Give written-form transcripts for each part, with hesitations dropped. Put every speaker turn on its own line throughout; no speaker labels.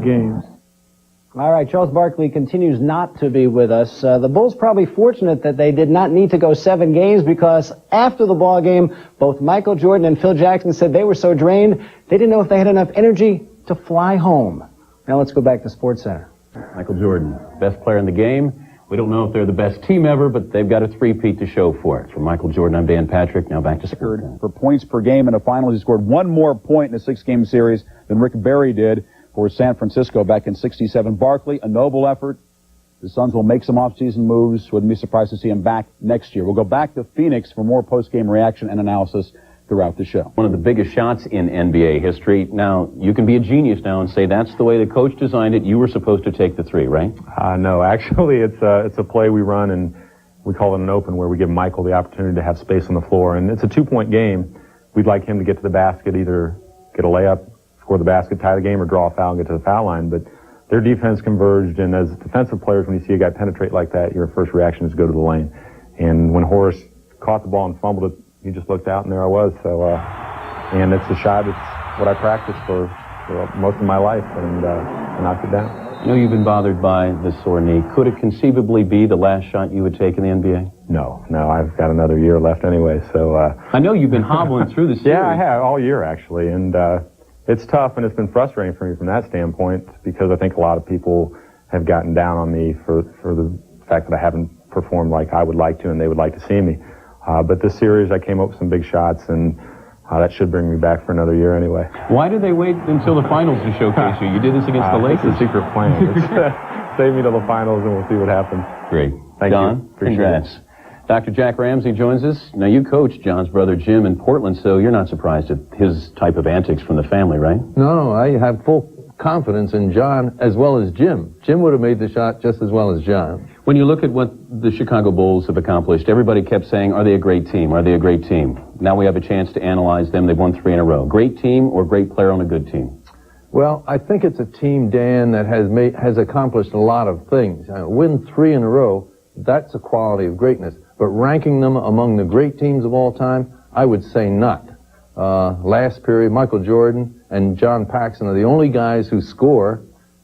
games.
All right, Charles Barkley continues not to be with us. The Bulls probably fortunate that they did not need to go 7 games because after the ball game, both Michael Jordan and Phil Jackson said they were so drained they didn't know if they had enough energy to fly home. Now let's go back to SportsCenter.
Michael Jordan, best player in the game. We don't know if they're the best team ever, but they've got a three-peat to show for it. From Michael Jordan, I'm Dan Patrick. Now back to SportsCenter.
For points per game in the finals, he scored 1 more point in a 6-game series than Rick Barry did for San Francisco back in '67. Barkley, a noble effort. The Suns will make some off-season moves. Wouldn't be surprised to see him back next year. We'll go back to Phoenix for more post-game reaction and analysis throughout the show.
One of the biggest shots in NBA history. Now, you can be a genius now and say that's the way the coach designed it. You were supposed to take the 3, right?
No, actually, it's a play we run, and we call it an open, where we give Michael the opportunity to have space on the floor. And it's a 2-point game. We'd like him to get to the basket, either get a layup, score the basket, tie the game, or draw a foul and get to the foul line. But their defense converged, and as defensive players, when you see a guy penetrate like that, your first reaction is to go to the lane. And when Horace caught the ball and fumbled it, he just looked out, and there I was. So, and it's a shot. It's what I practiced for most of my life, and I knocked it down.
I know you've been bothered by the sore knee. Could it conceivably be the last shot you would take in the NBA?
No, I've got another year left anyway. So
I know you've been hobbling through the series.
Yeah, I have all year actually, and it's tough, and it's been frustrating for me from that standpoint because I think a lot of people have gotten down on me for the fact that I haven't performed like I would like to and they would like to see me. But this series, I came up with some big shots, and that should bring me back for another year anyway.
Why did they wait until the finals to showcase you? You did this against the Lakers.
It's a secret plan. Save me till the finals, and we'll see what happens.
Great.
Thank
John,
you.
Congrats. Dr. Jack Ramsey joins us. Now, you coached John's brother Jim in Portland, so you're not surprised at his type of antics from the family, right?
No, I have full confidence in John as well as Jim. Jim would have made the shot just as well as John.
When you look at what the Chicago Bulls have accomplished, everybody kept saying, are they a great team? Are they a great team? Now we have a chance to analyze them. They've won 3 in a row. Great team or great player on a good team?
Well, I think it's a team, Dan, that has accomplished a lot of things. Win 3 in a row, that's a quality of greatness. But ranking them among the great teams of all time, I would say not. Last period, Michael Jordan and John Paxson are the only guys who score,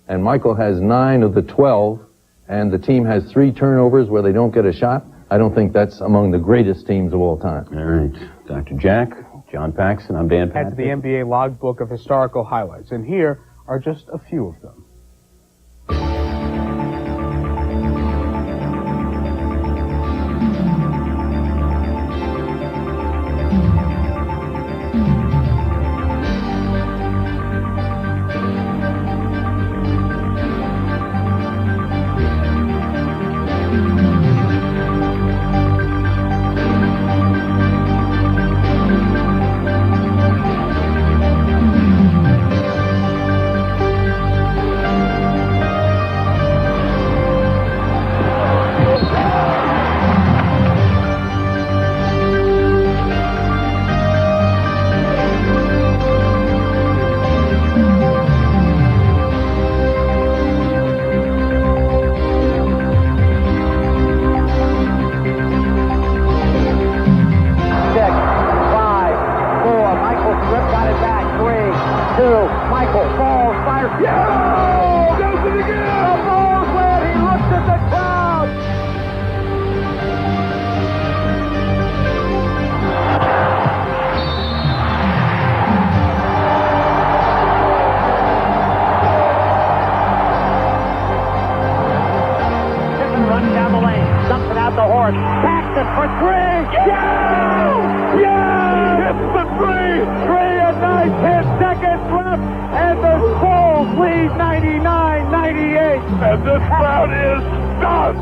and Michael has 9 of the 12, and the team has 3 turnovers where they don't get a shot. I don't think that's among the greatest teams of all time.
All right. Dr. Jack, John Paxson, I'm Dan Patrick.
Add to the NBA logbook of historical highlights, and here are just a few of them.
Michael falls, fires. Yeah! Does it again! The ball's win. He looks at the crowd. Pippen runs down the lane, dumps it out the horse. Paxson for 3. Yeah! Yeah! It's the 3. 3 and 9, 10 seconds left, and the Bulls lead 99-98. And this crowd is stunned.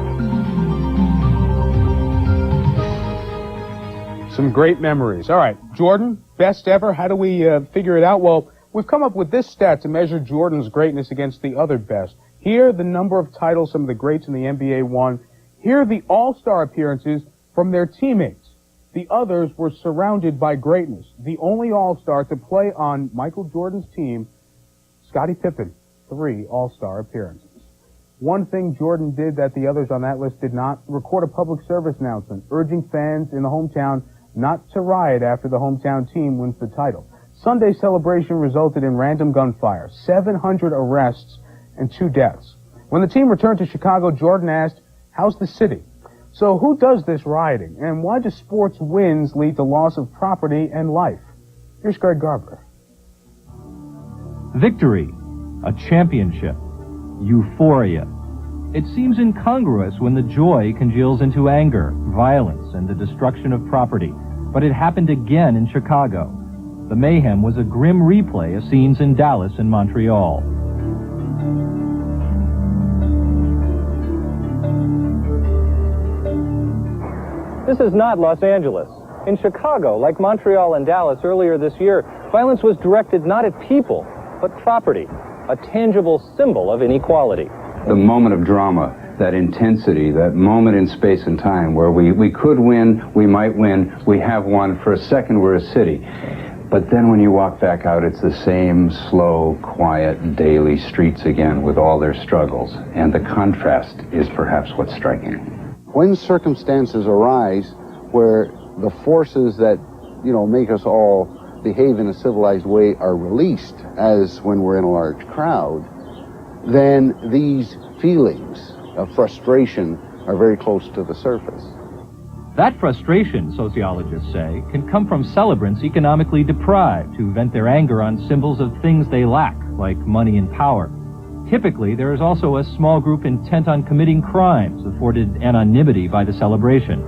Some great memories. All right, Jordan, best ever. How do we figure it out? Well, we've come up with this stat to measure Jordan's greatness against the other best. Here, the number of titles some of the greats in the NBA won. Here, the all-star appearances from their teammates. The others were surrounded by greatness. The only all-star to play on Michael Jordan's team, Scottie Pippen, 3 all-star appearances. One thing Jordan did that the others on that list did not: record a public service announcement urging fans in the hometown not to riot after the hometown team wins the title. Sunday's celebration resulted in random gunfire, 700 arrests, and 2 deaths. When the team returned to Chicago, Jordan asked, "How's the city?" So who does this rioting, and why do sports wins lead to loss of property and life? Here's Greg Garber.
Victory, a championship, euphoria. It seems incongruous when the joy congeals into anger, violence, and the destruction of property. But it happened again in Chicago. The mayhem was a grim replay of scenes in Dallas and Montreal. This is not Los Angeles. In Chicago, like Montreal and Dallas earlier this year, violence was directed not at people, but property, a tangible symbol of inequality.
The moment of drama, that intensity, that moment in space and time where we could win, we might win, we have won, for a second we're a city. But then when you walk back out, it's the same slow, quiet, daily streets again with all their struggles. And the contrast is perhaps what's striking.
When circumstances arise where the forces that, make us all behave in a civilized way are released, as when we're in a large crowd, then these feelings of frustration are very close to the surface.
That frustration, sociologists say, can come from celebrants economically deprived who vent their anger on symbols of things they lack, like money and power. Typically, there is also a small group intent on committing crimes afforded anonymity by the celebration.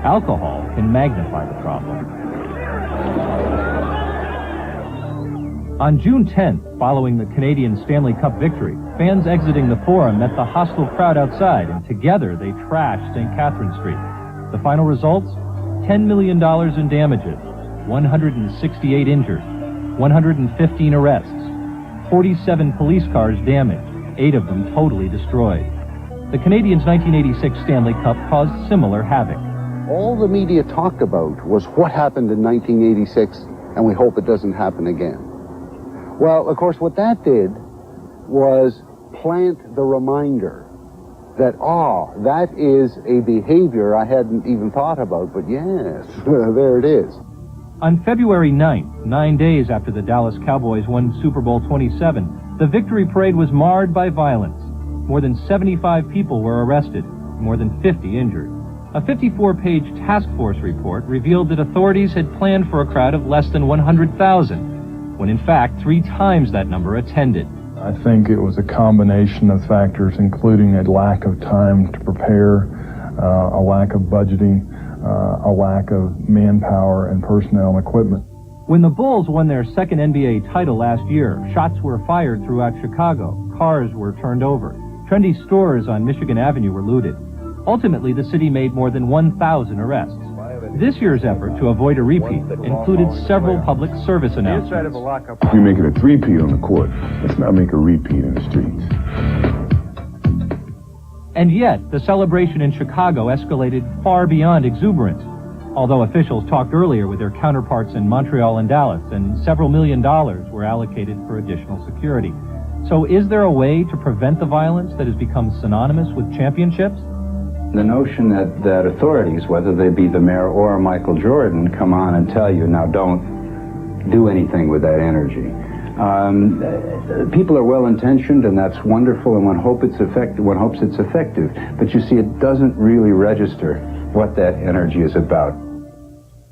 Alcohol can magnify the problem. On June 10th, following the Canadian Stanley Cup victory, fans exiting the Forum met the hostile crowd outside, and together they trashed St. Catherine Street. The final results? $10 million in damages, 168 injured, 115 arrests, 47 police cars damaged, 8 of them totally destroyed. The Canadiens' 1986 Stanley Cup caused similar havoc.
All the media talked about was what happened in 1986, and we hope it doesn't happen again. Well, of course, what that did was plant the reminder that, that is a behavior I hadn't even thought about, but yes, there it is.
On February 9th, 9 days after the Dallas Cowboys won Super Bowl 27, the victory parade was marred by violence. More than 75 people were arrested, more than 50 injured. A 54-page task force report revealed that authorities had planned for a crowd of less than 100,000, when in fact 3 times that number attended.
I think it was a combination of factors, including a lack of time to prepare, a lack of budgeting, a lack of manpower and personnel and equipment.
When the Bulls won their second NBA title last year, shots were fired throughout Chicago, cars were turned over, trendy stores on Michigan Avenue were looted. Ultimately, the city made more than 1,000 arrests. This year's effort to avoid a repeat included several public service announcements.
We make it a three-peat on the court. Let's not make a repeat in the streets.
And yet, the celebration in Chicago escalated far beyond exuberance. Although officials talked earlier with their counterparts in Montreal and Dallas, and several $1 million were allocated for additional security. So is there a way to prevent the violence that has become synonymous with championships?
The notion that authorities, whether they be the mayor or Michael Jordan, come on and tell you, now don't do anything with that energy. People are well-intentioned, and that's wonderful, and one hopes it's effective. But you see, it doesn't really register what that energy is about.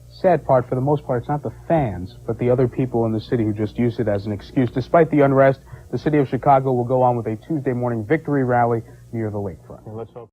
Sad part, for the most part, it's not the fans, but the other people in the city who just use it as an excuse. Despite the unrest, the city of Chicago will go on with a Tuesday morning victory rally near the lakefront.